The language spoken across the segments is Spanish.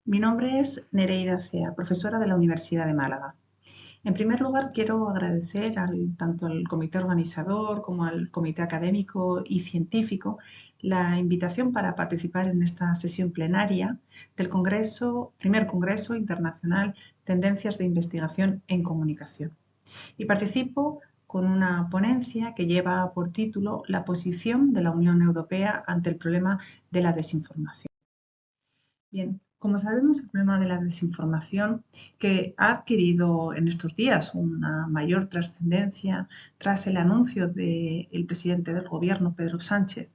Mi nombre es Nereida Cea, profesora de la Universidad de Málaga. En primer lugar, quiero agradecer tanto al comité organizador como al comité académico y científico la invitación para participar en esta sesión plenaria del primer Congreso Internacional Tendencias de Investigación en Comunicación. Y participo con una ponencia que lleva por título La posición de la Unión Europea ante el problema de la desinformación. Bien, como sabemos, el problema de la desinformación, que ha adquirido en estos días una mayor trascendencia tras el anuncio del presidente del Gobierno, Pedro Sánchez,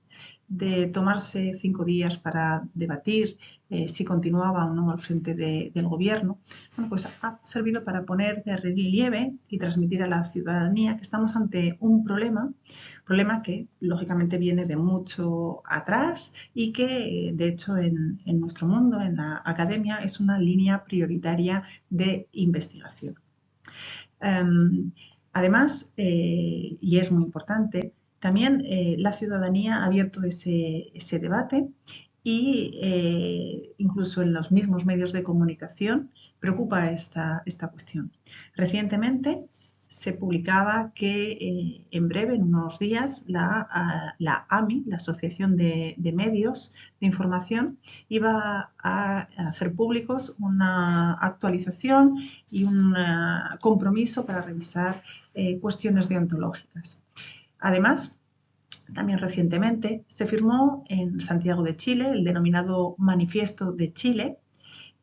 de tomarse 5 días para debatir si continuaba o no al frente del Gobierno, bueno, pues ha servido para poner de relieve y transmitir a la ciudadanía que estamos ante un problema que lógicamente viene de mucho atrás y que de hecho en nuestro mundo, en la academia, es una línea prioritaria de investigación. Además, y es muy importante, también la ciudadanía ha abierto ese debate y incluso en los mismos medios de comunicación preocupa esta cuestión. Recientemente se publicaba que en breve, en unos días, la AMI, la Asociación de Medios de Información, iba a hacer públicos una actualización y un compromiso para revisar cuestiones deontológicas. Además, también recientemente se firmó en Santiago de Chile el denominado Manifiesto de Chile,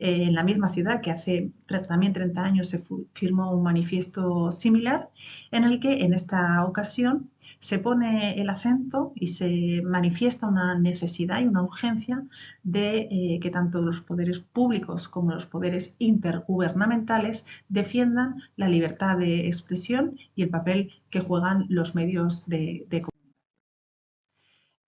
en la misma ciudad que hace también 30 años se firmó un manifiesto similar, en el que en esta ocasión se pone el acento y se manifiesta una necesidad y una urgencia de que tanto los poderes públicos como los poderes intergubernamentales defiendan la libertad de expresión y el papel que juegan los medios de comunicación.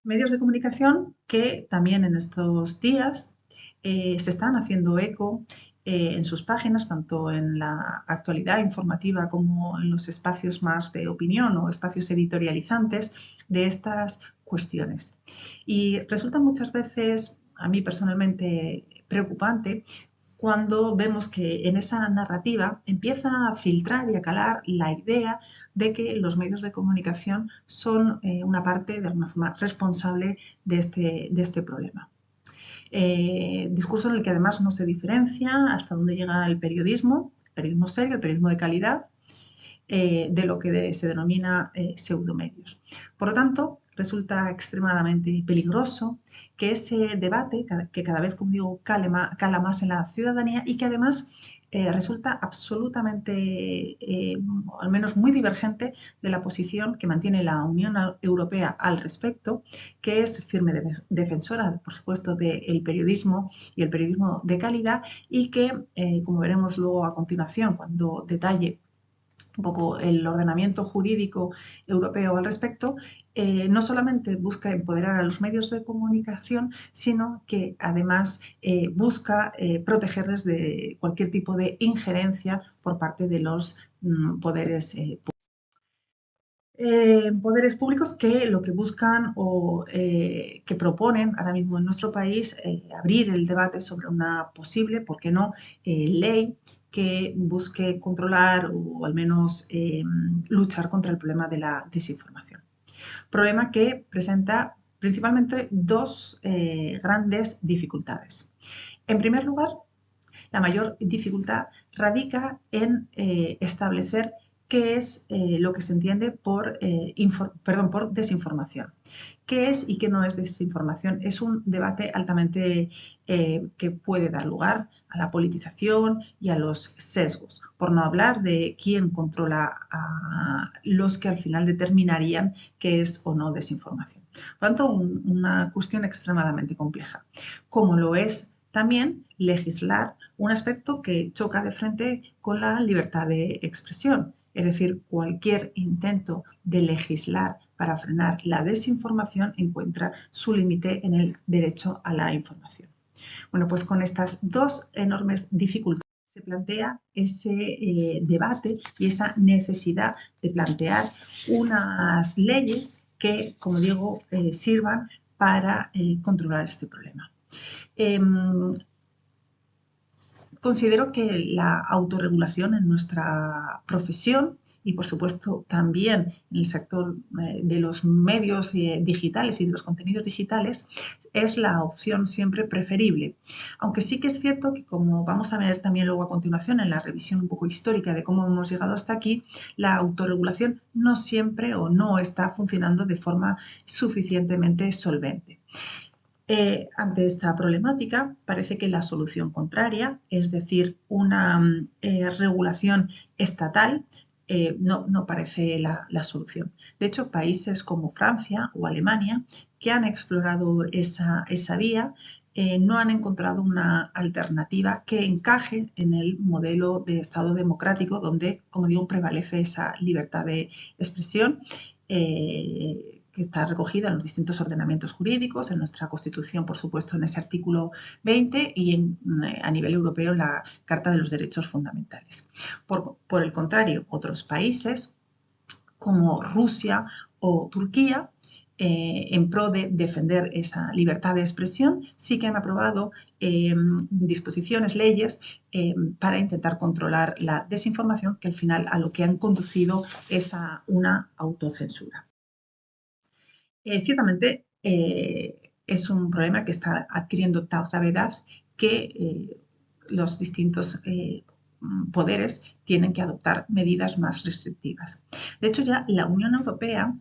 Medios de comunicación que también en estos días se están haciendo eco en sus páginas, tanto en la actualidad informativa como en los espacios más de opinión o espacios editorializantes de estas cuestiones. Y resulta muchas veces, a mí personalmente, preocupante cuando vemos que en esa narrativa empieza a filtrar y a calar la idea de que los medios de comunicación son una parte, de alguna forma, responsable de este problema. Discurso en el que además no se diferencia hasta dónde llega el periodismo serio, el periodismo de calidad, de lo que se denomina pseudomedios. Por lo tanto, resulta extremadamente peligroso que ese debate, que cada vez, como digo, cala más en la ciudadanía y que además resulta absolutamente, al menos muy divergente de la posición que mantiene la Unión Europea al respecto, que es firme defensora, por supuesto, del periodismo y el periodismo de calidad y que, como veremos luego a continuación, cuando detalle un poco el ordenamiento jurídico europeo al respecto, no solamente busca empoderar a los medios de comunicación, sino que además busca protegerles de cualquier tipo de injerencia por parte de los poderes públicos que lo que buscan o que proponen ahora mismo en nuestro país abrir el debate sobre una posible, ¿por qué no?, ley que busque controlar o al menos luchar contra el problema de la desinformación. Problema que presenta principalmente dos grandes dificultades. En primer lugar, la mayor dificultad radica en establecer qué es lo que se entiende por desinformación. ¿Qué es y qué no es desinformación? Es un debate altamente que puede dar lugar a la politización y a los sesgos, por no hablar de quién controla a los que al final determinarían qué es o no desinformación. Por lo tanto, una cuestión extremadamente compleja, como lo es también legislar un aspecto que choca de frente con la libertad de expresión. Es decir, cualquier intento de legislar para frenar la desinformación encuentra su límite en el derecho a la información. Bueno, pues con estas dos enormes dificultades se plantea ese debate y esa necesidad de plantear unas leyes que, como digo, sirvan para controlar este problema. Considero que la autorregulación en nuestra profesión y, por supuesto, también en el sector de los medios digitales y de los contenidos digitales es la opción siempre preferible. Aunque sí que es cierto que, como vamos a ver también luego a continuación en la revisión un poco histórica de cómo hemos llegado hasta aquí, la autorregulación no siempre o no está funcionando de forma suficientemente solvente. Ante esta problemática, parece que la solución contraria, es decir, una regulación estatal, no parece la solución. De hecho, países como Francia o Alemania, que han explorado esa vía, no han encontrado una alternativa que encaje en el modelo de Estado democrático, donde, como digo, prevalece esa libertad de expresión que está recogida en los distintos ordenamientos jurídicos, en nuestra Constitución, por supuesto, en ese artículo 20 y a nivel europeo en la Carta de los Derechos Fundamentales. Por el contrario, otros países como Rusia o Turquía, en pro de defender esa libertad de expresión, sí que han aprobado disposiciones, leyes para intentar controlar la desinformación, que al final a lo que han conducido es a una autocensura. Ciertamente es un problema que está adquiriendo tal gravedad que los distintos poderes tienen que adoptar medidas más restrictivas. De hecho, ya la Unión Europea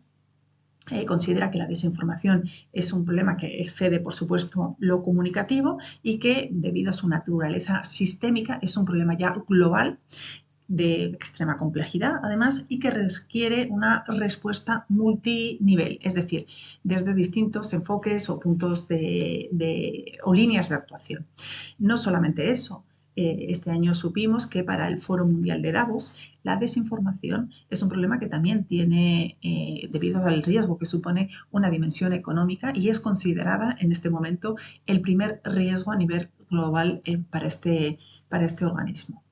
considera que la desinformación es un problema que excede, por supuesto, lo comunicativo y que, debido a su naturaleza sistémica, es un problema ya global de extrema complejidad, además, y que requiere una respuesta multinivel, es decir, desde distintos enfoques o puntos o líneas de actuación. No solamente eso, este año supimos que para el Foro Mundial de Davos la desinformación es un problema que también tiene, debido al riesgo que supone, una dimensión económica y es considerada en este momento el primer riesgo a nivel global para este organismo.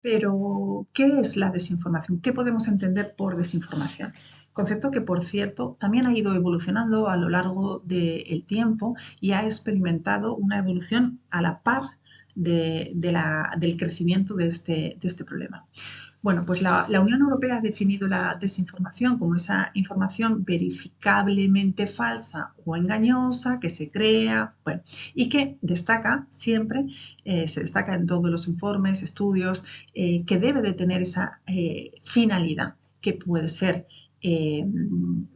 Pero, ¿qué es la desinformación? ¿Qué podemos entender por desinformación? Concepto que, por cierto, también ha ido evolucionando a lo largo del tiempo y ha experimentado una evolución a la par del crecimiento de este problema. Bueno, pues la Unión Europea ha definido la desinformación como esa información verificablemente falsa o engañosa que se crea, bueno, y que destaca siempre, se destaca en todos los informes, estudios, que debe de tener esa finalidad, que puede ser,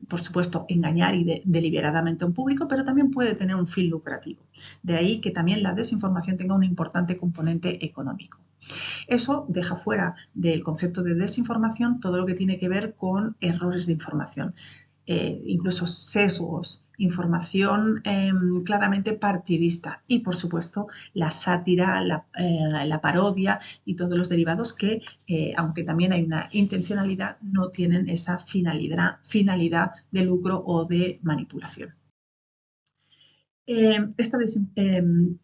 por supuesto, engañar deliberadamente a un público, pero también puede tener un fin lucrativo. De ahí que también la desinformación tenga un importante componente económico. Eso deja fuera del concepto de desinformación todo lo que tiene que ver con errores de información, incluso sesgos, información claramente partidista y, por supuesto, la sátira, la parodia y todos los derivados que, aunque también hay una intencionalidad, no tienen esa finalidad de lucro o de manipulación. Esta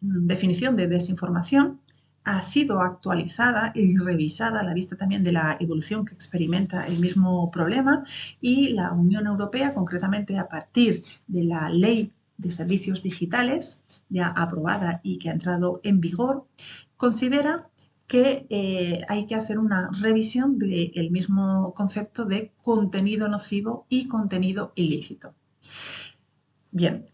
definición de desinformación ha sido actualizada y revisada a la vista también de la evolución que experimenta el mismo problema y la Unión Europea, concretamente a partir de la Ley de Servicios Digitales, ya aprobada y que ha entrado en vigor, considera que hay que hacer una revisión del mismo concepto de contenido nocivo y contenido ilícito. Bien,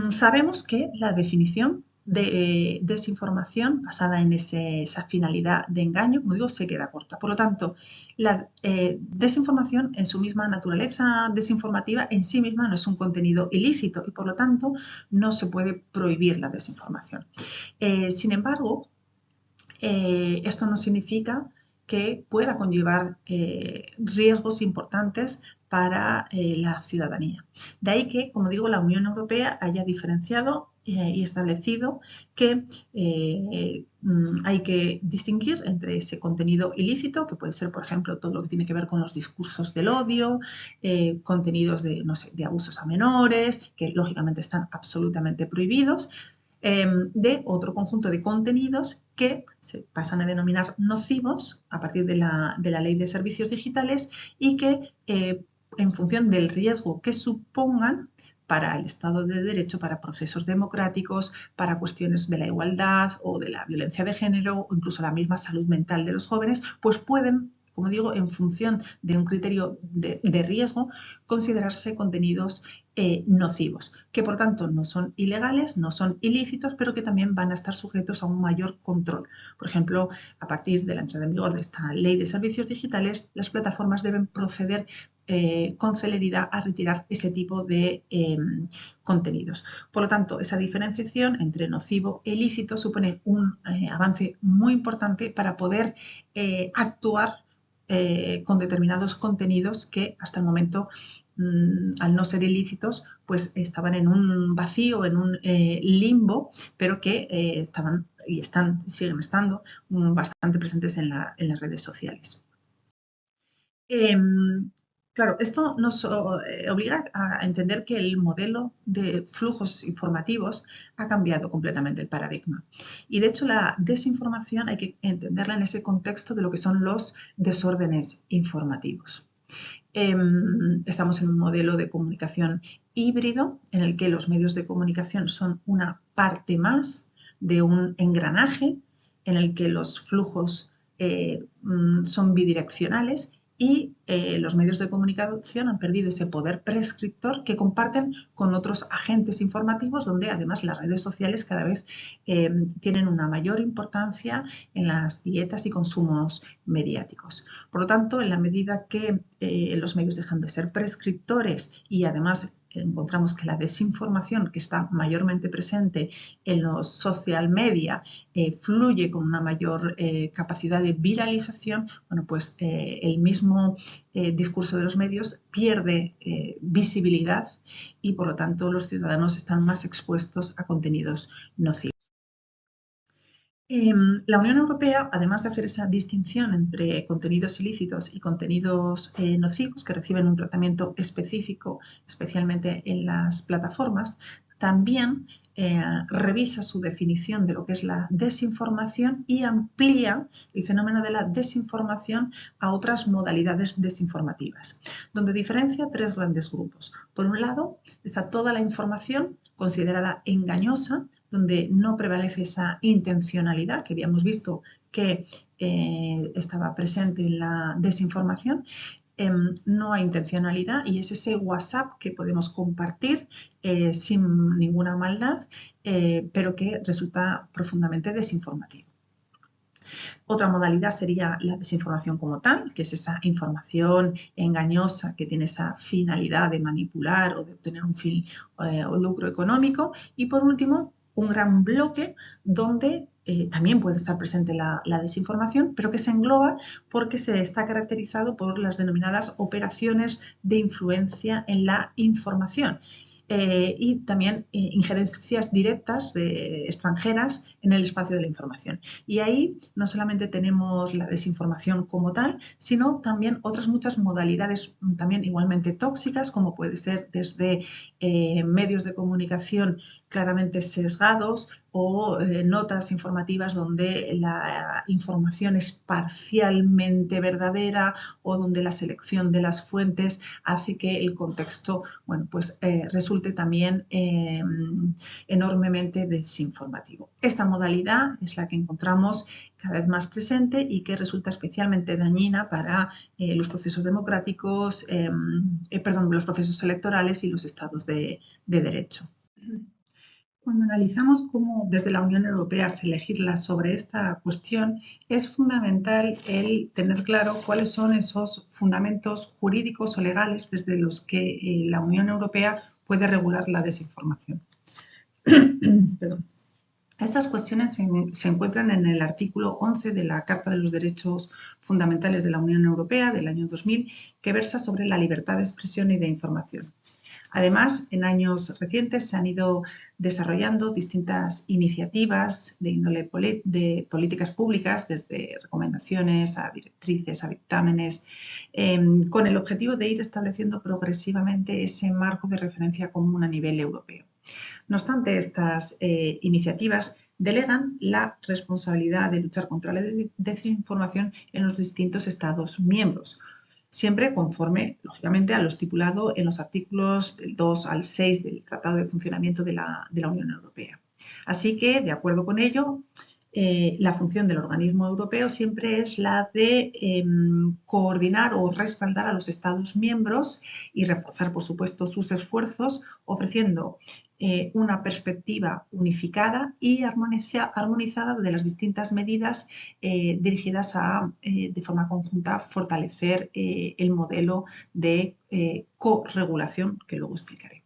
sabemos que la definición de desinformación basada en esa finalidad de engaño, como digo, se queda corta. Por lo tanto, la desinformación en su misma naturaleza desinformativa en sí misma no es un contenido ilícito y por lo tanto no se puede prohibir la desinformación. Sin embargo, esto no significa que pueda conllevar riesgos importantes para la ciudadanía. De ahí que, como digo, la Unión Europea haya diferenciado y establecido que hay que distinguir entre ese contenido ilícito, que puede ser, por ejemplo, todo lo que tiene que ver con los discursos del odio, contenidos de abusos a menores, que lógicamente están absolutamente prohibidos, de otro conjunto de contenidos que se pasan a denominar nocivos a partir de la Ley de Servicios Digitales y que en función del riesgo que supongan para el Estado de Derecho, para procesos democráticos, para cuestiones de la igualdad o de la violencia de género o incluso la misma salud mental de los jóvenes, pues pueden, como digo, en función de un criterio de riesgo, considerarse contenidos nocivos, que por tanto no son ilegales, no son ilícitos, pero que también van a estar sujetos a un mayor control. Por ejemplo, a partir de la entrada en vigor de esta ley de servicios digitales, las plataformas deben proceder con celeridad a retirar ese tipo de contenidos. Por lo tanto, esa diferenciación entre nocivo e ilícito supone un avance muy importante para poder actuar con determinados contenidos que hasta el momento, al no ser ilícitos, pues estaban en un vacío, en un limbo, pero que estaban y siguen estando bastante presentes en las redes sociales. Claro, esto nos obliga a entender que el modelo de flujos informativos ha cambiado completamente el paradigma. Y de hecho la desinformación hay que entenderla en ese contexto de lo que son los desórdenes informativos. Estamos en un modelo de comunicación híbrido en el que los medios de comunicación son una parte más de un engranaje en el que los flujos son bidireccionales y los medios de comunicación han perdido ese poder prescriptor que comparten con otros agentes informativos, donde además las redes sociales cada vez tienen una mayor importancia en las dietas y consumos mediáticos. Por lo tanto, en la medida que los medios dejan de ser prescriptores y además encontramos que la desinformación, que está mayormente presente en los social media, fluye con una mayor capacidad de viralización, bueno, pues el mismo discurso de los medios pierde visibilidad y por lo tanto los ciudadanos están más expuestos a contenidos nocivos. La Unión Europea, además de hacer esa distinción entre contenidos ilícitos y contenidos nocivos que reciben un tratamiento específico, especialmente en las plataformas, también revisa su definición de lo que es la desinformación y amplía el fenómeno de la desinformación a otras modalidades desinformativas, donde diferencia tres grandes grupos. Por un lado, está toda la información considerada engañosa, donde no prevalece esa intencionalidad que habíamos visto que estaba presente en la desinformación. No hay intencionalidad y es ese WhatsApp que podemos compartir sin ninguna maldad, pero que resulta profundamente desinformativo. Otra modalidad sería la desinformación como tal, que es esa información engañosa que tiene esa finalidad de manipular o de obtener un fin o lucro económico. Y por último, un gran bloque donde también puede estar presente la desinformación, pero que se engloba porque se está caracterizado por las denominadas operaciones de influencia en la información. Y también injerencias directas extranjeras en el espacio de la información. Y ahí no solamente tenemos la desinformación como tal, sino también otras muchas modalidades también igualmente tóxicas, como puede ser desde medios de comunicación claramente sesgados o notas informativas donde la información es parcialmente verdadera o donde la selección de las fuentes hace que el contexto, bueno, pues resulte también enormemente desinformativo. Esta modalidad es la que encontramos cada vez más presente y que resulta especialmente dañina para los procesos democráticos, los procesos electorales y los estados de derecho. Cuando analizamos cómo desde la Unión Europea se legisla sobre esta cuestión, es fundamental el tener claro cuáles son esos fundamentos jurídicos o legales desde los que la Unión Europea puede regular la desinformación. Perdón. Estas cuestiones se encuentran en el artículo 11 de la Carta de los Derechos Fundamentales de la Unión Europea del año 2000, que versa sobre la libertad de expresión y de información. Además, en años recientes se han ido desarrollando distintas iniciativas de índole de políticas públicas, desde recomendaciones a directrices, a dictámenes, con el objetivo de ir estableciendo progresivamente ese marco de referencia común a nivel europeo. No obstante, estas iniciativas delegan la responsabilidad de luchar contra la desinformación en los distintos Estados miembros. siempre conforme, lógicamente, a lo estipulado en los artículos del 2 al 6 del Tratado de Funcionamiento de la Unión Europea. Así que, de acuerdo con ello, la función del organismo europeo siempre es la de coordinar o respaldar a los Estados miembros y reforzar, por supuesto, sus esfuerzos, ofreciendo una perspectiva unificada y armonizada de las distintas medidas dirigidas a, de forma conjunta, fortalecer el modelo de corregulación que luego explicaré.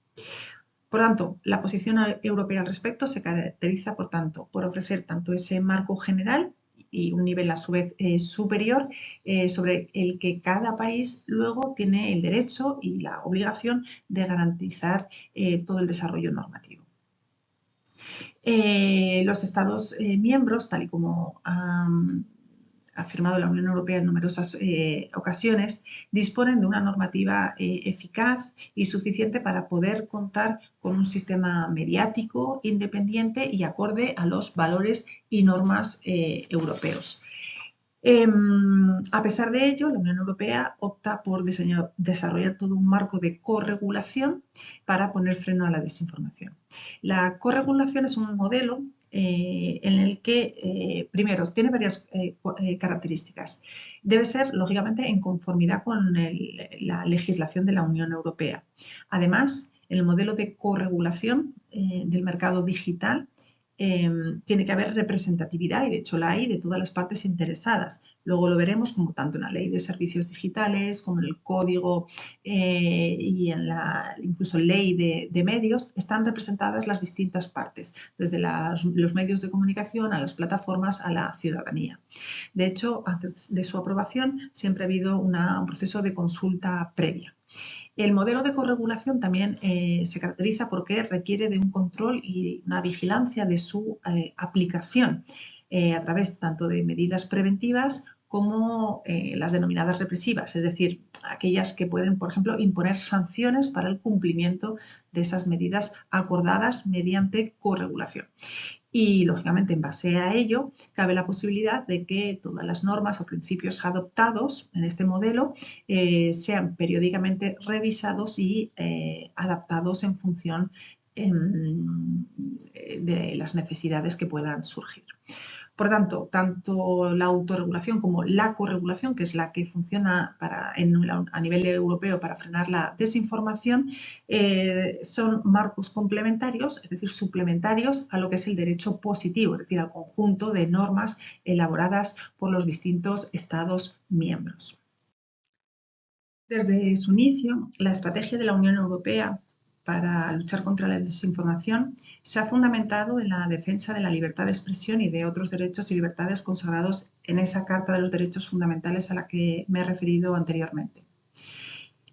Por tanto, la posición europea al respecto se caracteriza, por tanto, por ofrecer tanto ese marco general y un nivel a su vez superior sobre el que cada país luego tiene el derecho y la obligación de garantizar todo el desarrollo normativo. Los Estados miembros, tal y como ha firmado la Unión Europea en numerosas ocasiones, disponen de una normativa eficaz y suficiente para poder contar con un sistema mediático independiente y acorde a los valores y normas europeos. A pesar de ello, la Unión Europea opta por desarrollar todo un marco de corregulación para poner freno a la desinformación. La corregulación es un modelo en el que, primero, tiene varias características. Debe ser, lógicamente, en conformidad con la legislación de la Unión Europea. Además, el modelo de corregulación del mercado digital tiene que haber representatividad, y de hecho la hay, de todas las partes interesadas. Luego lo veremos como tanto en la ley de servicios digitales como en el código y en la incluso ley de medios están representadas las distintas partes, desde los medios de comunicación a las plataformas a la ciudadanía. De hecho, antes de su aprobación siempre ha habido un proceso de consulta previa. El modelo de corregulación también se caracteriza porque requiere de un control y una vigilancia de su aplicación a través tanto de medidas preventivas como las denominadas represivas, es decir, aquellas que pueden, por ejemplo, imponer sanciones para el cumplimiento de esas medidas acordadas mediante corregulación. Y, lógicamente, en base a ello, cabe la posibilidad de que todas las normas o principios adoptados en este modelo sean periódicamente revisados y adaptados en función de las necesidades que puedan surgir. Por tanto, tanto la autorregulación como la corregulación, que es la que funciona a nivel europeo para frenar la desinformación, son marcos complementarios, es decir, suplementarios a lo que es el derecho positivo, es decir, al conjunto de normas elaboradas por los distintos Estados miembros. Desde su inicio, la estrategia de la Unión Europea para luchar contra la desinformación se ha fundamentado en la defensa de la libertad de expresión y de otros derechos y libertades consagrados en esa Carta de los Derechos Fundamentales a la que me he referido anteriormente.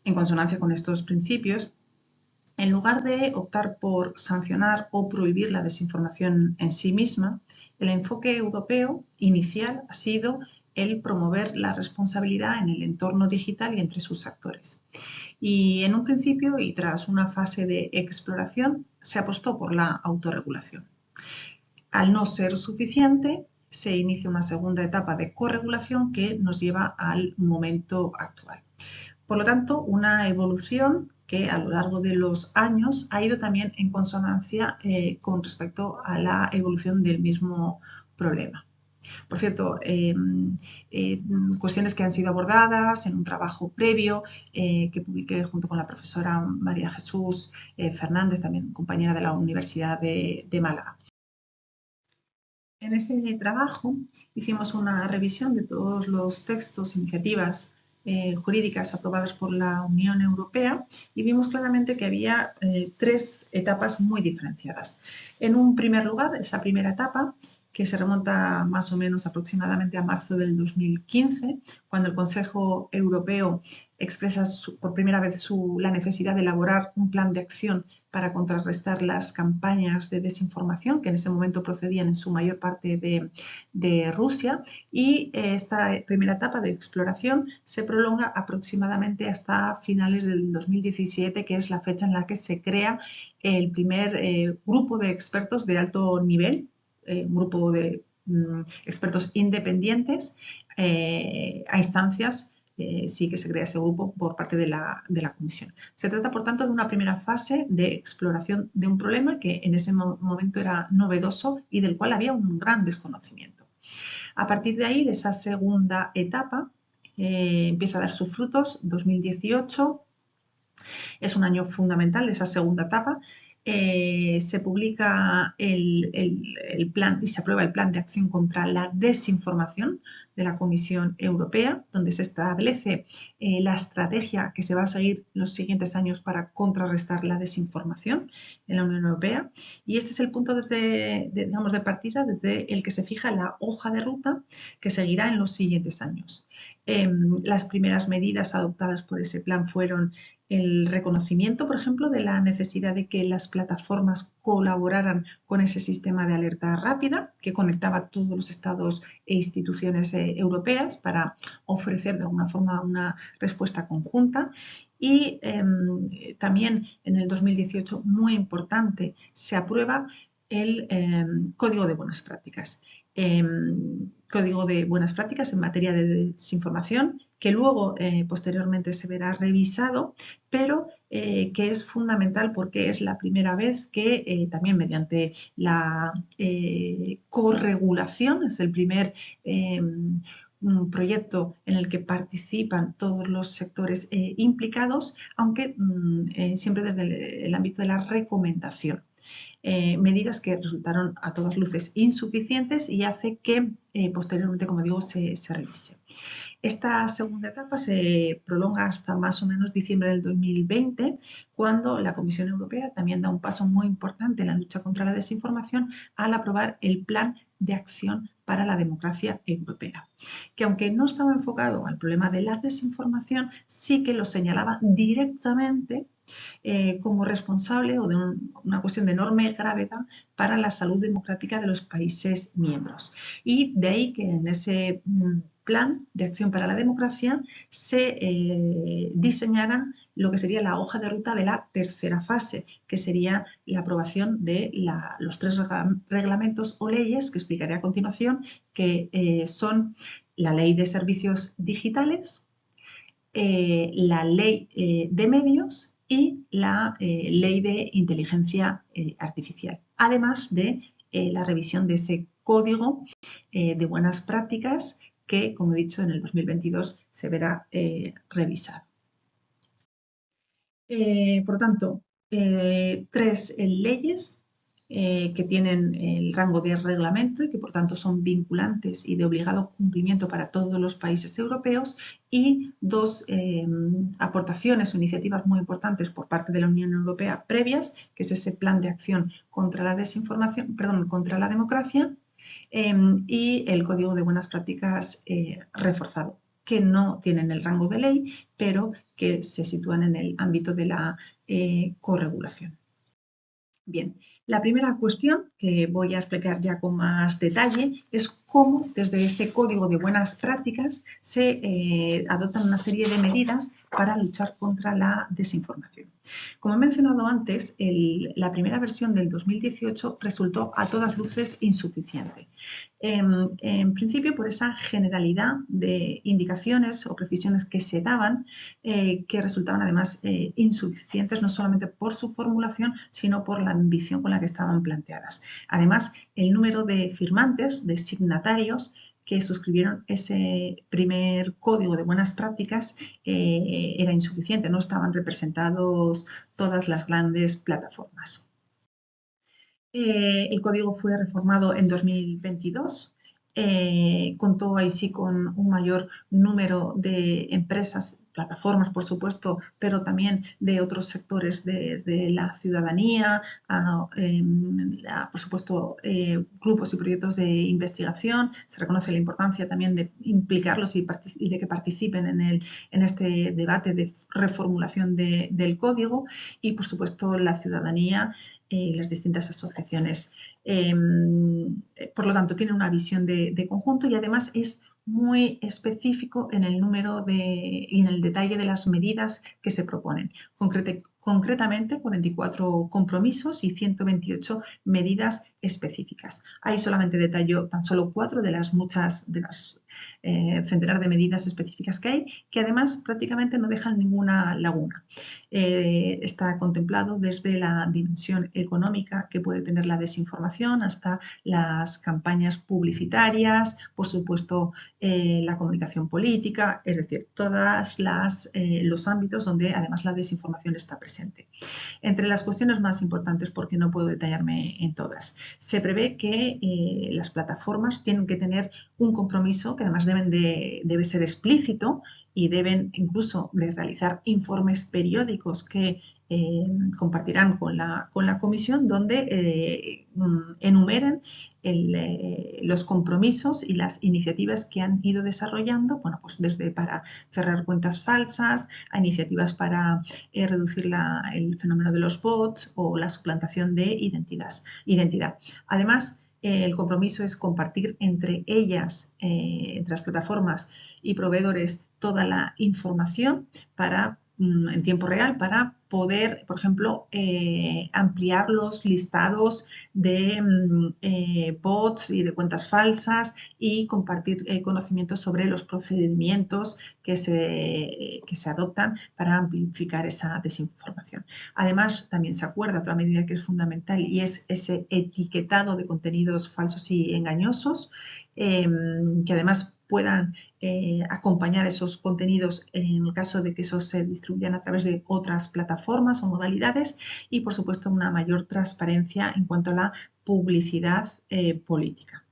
En consonancia con estos principios, en lugar de optar por sancionar o prohibir la desinformación en sí misma, el enfoque europeo inicial ha sido el promover la responsabilidad en el entorno digital y entre sus actores. Y en un principio y tras una fase de exploración se apostó por la autorregulación. Al no ser suficiente, se inicia una segunda etapa de corregulación que nos lleva al momento actual. Por lo tanto, una evolución que a lo largo de los años ha ido también en consonancia con respecto a la evolución del mismo problema. Por cierto, cuestiones que han sido abordadas en un trabajo previo que publiqué junto con la profesora María Jesús Fernández, también compañera de la Universidad de Málaga. En ese trabajo hicimos una revisión de todos los textos, iniciativas jurídicas aprobadas por la Unión Europea y vimos claramente que había tres etapas muy diferenciadas. En un primer lugar, esa primera etapa, que se remonta más o menos aproximadamente a marzo del 2015, cuando el Consejo Europeo expresa por primera vez la necesidad de elaborar un plan de acción para contrarrestar las campañas de desinformación que en ese momento procedían en su mayor parte de Rusia, y esta primera etapa de exploración se prolonga aproximadamente hasta finales del 2017, que es la fecha en la que se crea el primer grupo de expertos de alto nivel, un grupo de expertos independientes a instancias sí que se crea ese grupo por parte de la Comisión. Se trata, por tanto, de una primera fase de exploración de un problema que en ese momento era novedoso y del cual había un gran desconocimiento. A partir de ahí, esa segunda etapa empieza a dar sus frutos. 2018 es un año fundamental de esa segunda etapa. Se publica el plan y se aprueba el plan de acción contra la desinformación de la Comisión Europea, donde se establece la estrategia que se va a seguir los siguientes años para contrarrestar la desinformación en la Unión Europea. Y este es el punto de partida desde el que se fija la hoja de ruta que seguirá en los siguientes años. Las primeras medidas adoptadas por ese plan fueron el reconocimiento, por ejemplo, de la necesidad de que las plataformas colaboraran con ese sistema de alerta rápida que conectaba todos los estados e instituciones europeas para ofrecer de alguna forma una respuesta conjunta. Y también en el 2018, muy importante, se aprueba el Código de Buenas Prácticas. Código de Buenas Prácticas en materia de desinformación, que luego posteriormente se verá revisado, pero que es fundamental porque es la primera vez que también mediante la corregulación, es el primer un proyecto en el que participan todos los sectores implicados, aunque siempre desde el ámbito de la recomendación. Medidas que resultaron a todas luces insuficientes y hace que posteriormente, como digo, se revise. Esta segunda etapa se prolonga hasta más o menos diciembre del 2020, cuando la Comisión Europea también da un paso muy importante en la lucha contra la desinformación al aprobar el Plan de Acción para la Democracia Europea, que aunque no estaba enfocado al problema de la desinformación, sí que lo señalaba directamente como responsable o de una cuestión de enorme gravedad para la salud democrática de los países miembros. Y de ahí que en ese plan de acción para la democracia se diseñara lo que sería la hoja de ruta de la tercera fase, que sería la aprobación de los 3 reglamentos o leyes que explicaré a continuación, que son la Ley de Servicios Digitales, la Ley de Medios y la Ley de Inteligencia Artificial, además de la revisión de ese Código de Buenas Prácticas que, como he dicho, en el 2022 se verá revisado. Por tanto, 3 leyes que tienen el rango de reglamento y que por tanto son vinculantes y de obligado cumplimiento para todos los países europeos, y 2 aportaciones o iniciativas muy importantes por parte de la Unión Europea previas, que es ese plan de acción contra la desinformación, contra la democracia, y el Código de Buenas Prácticas reforzado, que no tienen el rango de ley, pero que se sitúan en el ámbito de la corregulación. Bien, la primera cuestión que voy a explicar ya con más detalle es cómo desde ese Código de Buenas Prácticas se adoptan una serie de medidas para luchar contra la desinformación. Como he mencionado antes, la primera versión del 2018 resultó a todas luces insuficiente. En principio, por esa generalidad de indicaciones o precisiones que se daban, que resultaban además insuficientes, no solamente por su formulación, sino por la ambición con la que estaban planteadas. Además, el número de firmantes, de signatarios, que suscribieron ese primer Código de Buenas Prácticas era insuficiente, no estaban representados todas las grandes plataformas. El código fue reformado en 2022, contó ahí sí con un mayor número de empresas, plataformas por supuesto, pero también de otros sectores de la ciudadanía, por supuesto grupos y proyectos de investigación. Se reconoce la importancia también de implicarlos y de que participen en este debate de reformulación del código, y por supuesto la ciudadanía y las distintas asociaciones. Por lo tanto, tiene una visión de conjunto y además es muy específico en el número y en el detalle de las medidas que se proponen. concretamente 44 compromisos y 128 medidas específicas. Ahí solamente detallo tan solo 4 de las muchas, de las centenar de medidas específicas que hay, que además prácticamente no dejan ninguna laguna. Está contemplado desde la dimensión económica que puede tener la desinformación hasta las campañas publicitarias, por supuesto la comunicación política, es decir, todos los ámbitos donde además la desinformación está presente. Entre las cuestiones más importantes, porque no puedo detallarme en todas, se prevé que las plataformas tienen que tener un compromiso que además debe ser explícito y deben incluso de realizar informes periódicos que compartirán con la comisión, donde enumeren los compromisos y las iniciativas que han ido desarrollando, bueno, pues desde para cerrar cuentas falsas a iniciativas para reducir el fenómeno de los bots o la suplantación de identidad. Además, el compromiso es compartir entre ellas, entre las plataformas y proveedores, toda la información en tiempo real para poder, por ejemplo, ampliar los listados de bots y de cuentas falsas y compartir conocimientos sobre los procedimientos que se adoptan para amplificar esa desinformación. Además, también se acuerda otra medida que es fundamental y es ese etiquetado de contenidos falsos y engañosos, que además puedan acompañar esos contenidos en el caso de que esos se distribuyan a través de otras plataformas o modalidades, y por supuesto una mayor transparencia en cuanto a la publicidad política.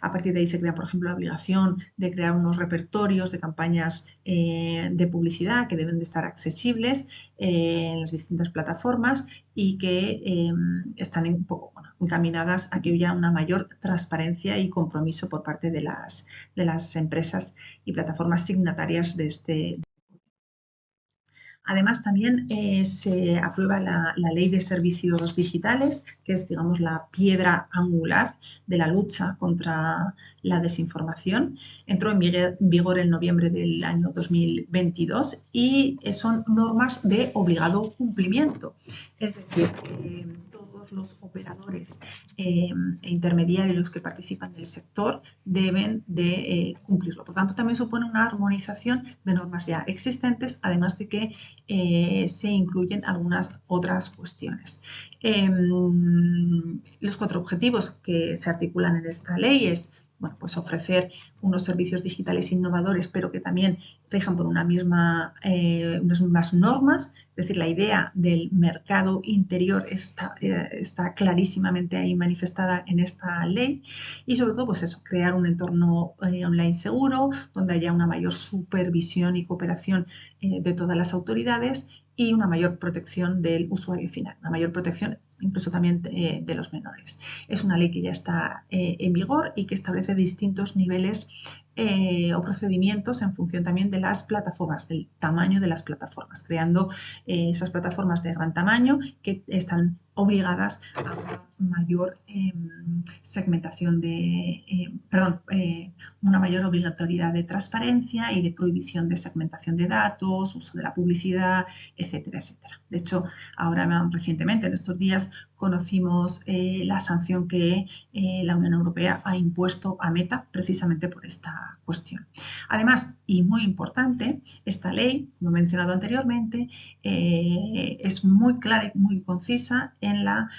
A partir de ahí se crea, por ejemplo, la obligación de crear unos repertorios de campañas de publicidad que deben de estar accesibles en las distintas plataformas y que están un poco encaminadas a que haya una mayor transparencia y compromiso por parte de las empresas y plataformas signatarias de este. Además, también se aprueba la Ley de Servicios Digitales, que es, digamos, la piedra angular de la lucha contra la desinformación. Entró en vigor en noviembre del año 2022 y son normas de obligado cumplimiento. Es decir, todos los operadores e intermediarios que participan del sector deben de cumplirlo. Por tanto, también supone una armonización de normas ya existentes, además de que se incluyen algunas otras cuestiones. Los 4 objetivos que se articulan en esta ley es, bueno, pues ofrecer unos servicios digitales innovadores, pero que también rijan por unas mismas normas. Es decir, la idea del mercado interior está clarísimamente ahí manifestada en esta ley, y sobre todo, pues eso, crear un entorno online seguro, donde haya una mayor supervisión y cooperación de todas las autoridades y una mayor protección del usuario final, una mayor protección incluso también de los menores. Es una ley que ya está en vigor y que establece distintos niveles o procedimientos en función también de las plataformas, del tamaño de las plataformas, creando esas plataformas de gran tamaño que están obligadas a una mayor segmentación una mayor obligatoriedad de transparencia y de prohibición de segmentación de datos, uso de la publicidad, etcétera, etcétera. De hecho, ahora recientemente, en estos días, conocimos la sanción que la Unión Europea ha impuesto a Meta precisamente por esta cuestión. Además, y muy importante, esta ley, como he mencionado anteriormente, es muy clara y muy concisa en la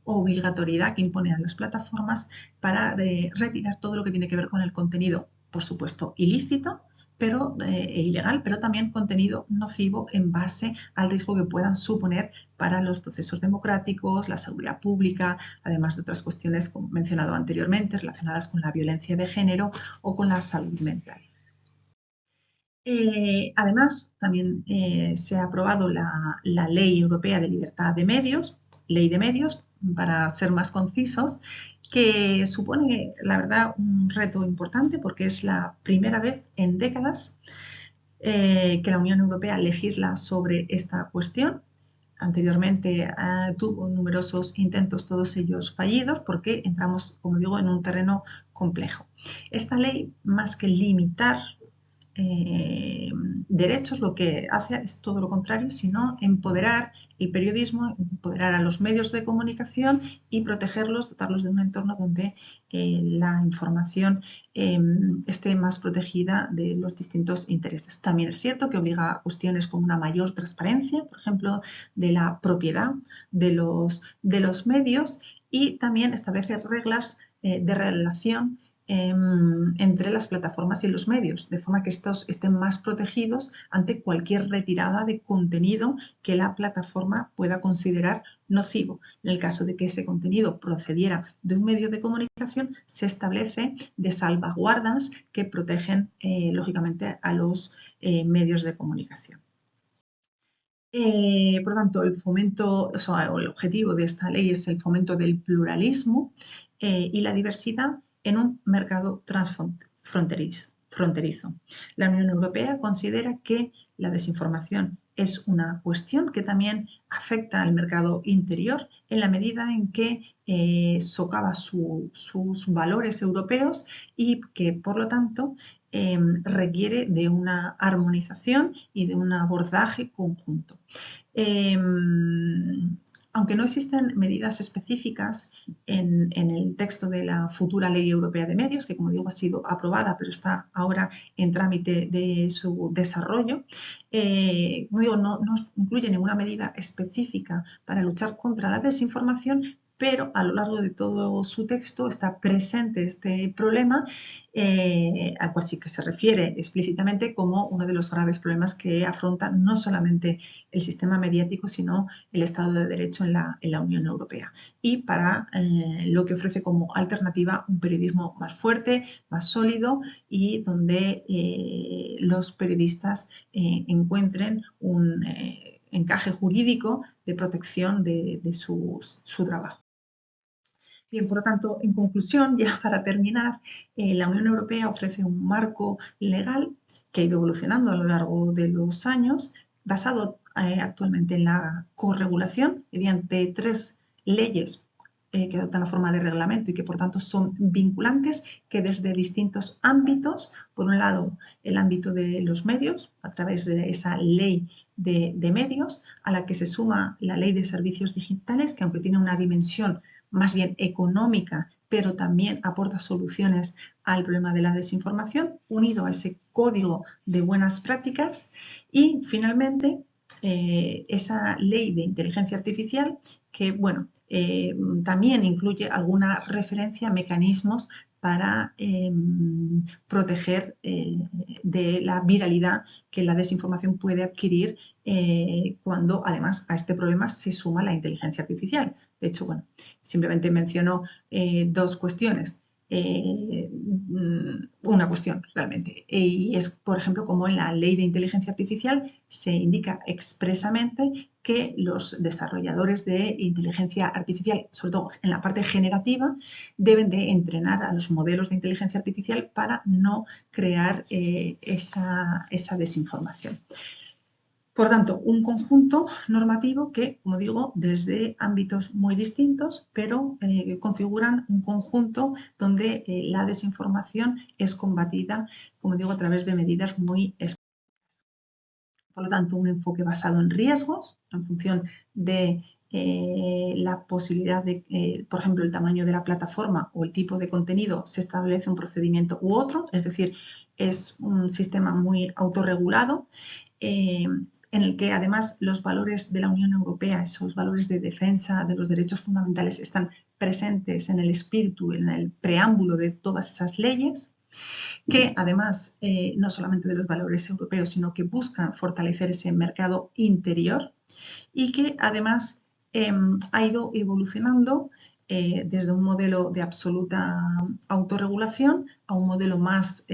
obligatoriedad que impone a las plataformas para retirar todo lo que tiene que ver con el contenido, por supuesto, ilícito, pero ilegal, pero también contenido nocivo en base al riesgo que puedan suponer para los procesos democráticos, la seguridad pública, además de otras cuestiones, como he mencionado anteriormente, relacionadas con la violencia de género o con la salud mental. Además, también se ha aprobado la Ley Europea de Libertad de Medios, Ley de Medios, para ser más concisos, que supone, la verdad, un reto importante porque es la primera vez en décadas que la Unión Europea legisla sobre esta cuestión. Anteriormente tuvo numerosos intentos, todos ellos fallidos, porque entramos, como digo, en un terreno complejo. Esta ley, más que limitar derechos, lo que hace es todo lo contrario, sino empoderar el periodismo, empoderar a los medios de comunicación y protegerlos, dotarlos de un entorno donde la información esté más protegida de los distintos intereses. También es cierto que obliga a cuestiones como una mayor transparencia, por ejemplo, de la propiedad de los medios, y también establece reglas de relación entre las plataformas y los medios, de forma que estos estén más protegidos ante cualquier retirada de contenido que la plataforma pueda considerar nocivo. En el caso de que ese contenido procediera de un medio de comunicación, se establece de salvaguardas que protegen, lógicamente, a los medios de comunicación. Por lo tanto, el objetivo de esta ley es el fomento del pluralismo y la diversidad en un mercado transfronterizo. La Unión Europea considera que la desinformación es una cuestión que también afecta al mercado interior en la medida en que socava sus valores europeos y que, por lo tanto, requiere de una armonización y de un abordaje conjunto. Aunque no existen medidas específicas en el texto de la futura Ley Europea de Medios, que como digo ha sido aprobada, pero está ahora en trámite de su desarrollo, como digo, no incluye ninguna medida específica para luchar contra la desinformación, pero a lo largo de todo su texto está presente este problema, al cual sí que se refiere explícitamente como uno de los graves problemas que afronta no solamente el sistema mediático, sino el Estado de Derecho en la Unión Europea. Y para lo que ofrece como alternativa un periodismo más fuerte, más sólido y donde los periodistas encuentren un encaje jurídico de protección de su trabajo. Bien, por lo tanto, en conclusión, ya para terminar, la Unión Europea ofrece un marco legal que ha ido evolucionando a lo largo de los años, basado actualmente en la corregulación mediante 3 leyes que adoptan la forma de reglamento y que por tanto son vinculantes, que desde distintos ámbitos, por un lado el ámbito de los medios, a través de esa ley de medios, a la que se suma la ley de servicios digitales, que aunque tiene una dimensión más bien económica, pero también aporta soluciones al problema de la desinformación, unido a ese código de buenas prácticas. Y finalmente, esa ley de inteligencia artificial que, bueno, también incluye alguna referencia a mecanismos para proteger de la viralidad que la desinformación puede adquirir cuando además a este problema se suma la inteligencia artificial. De hecho, bueno, simplemente menciono 2 cuestiones. Una cuestión realmente, y es, por ejemplo, como en la ley de inteligencia artificial se indica expresamente que los desarrolladores de inteligencia artificial, sobre todo en la parte generativa, deben de entrenar a los modelos de inteligencia artificial para no crear esa desinformación. Por tanto, un conjunto normativo que, como digo, desde ámbitos muy distintos, pero configuran un conjunto donde la desinformación es combatida, como digo, a través de medidas muy específicas. Por lo tanto, un enfoque basado en riesgos, en función de la posibilidad de, por ejemplo, el tamaño de la plataforma o el tipo de contenido, se establece un procedimiento u otro, es decir, es un sistema muy autorregulado, en el que además los valores de la Unión Europea, esos valores de defensa de los derechos fundamentales, están presentes en el espíritu, en el preámbulo de todas esas leyes, que además no solamente de los valores europeos, sino que buscan fortalecer ese mercado interior y que además ha ido evolucionando desde un modelo de absoluta autorregulación a un modelo más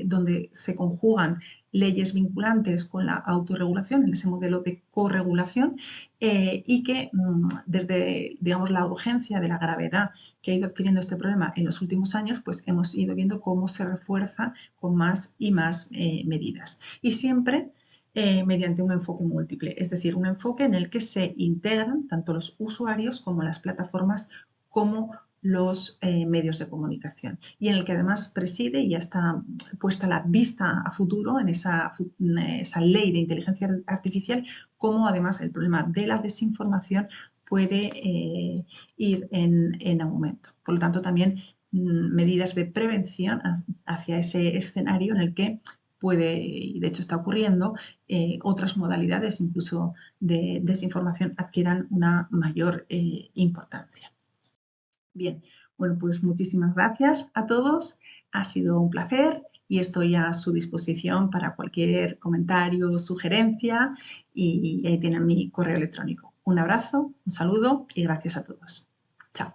donde se conjugan leyes vinculantes con la autorregulación, en ese modelo de corregulación, y que desde, digamos, la urgencia de la gravedad que ha ido adquiriendo este problema en los últimos años, pues hemos ido viendo cómo se refuerza con más y más medidas. Y siempre mediante un enfoque múltiple, es decir, un enfoque en el que se integran tanto los usuarios como las plataformas como los medios de comunicación y en el que además preside y ya está puesta la vista a futuro en esa ley de inteligencia artificial, cómo además el problema de la desinformación puede ir en aumento. Por lo tanto, también medidas de prevención hacia ese escenario en el que puede, y de hecho está ocurriendo, otras modalidades incluso de desinformación adquieran una mayor importancia. Bien, bueno, pues muchísimas gracias a todos. Ha sido un placer y estoy a su disposición para cualquier comentario o sugerencia y ahí tienen mi correo electrónico. Un abrazo, un saludo y gracias a todos. Chao.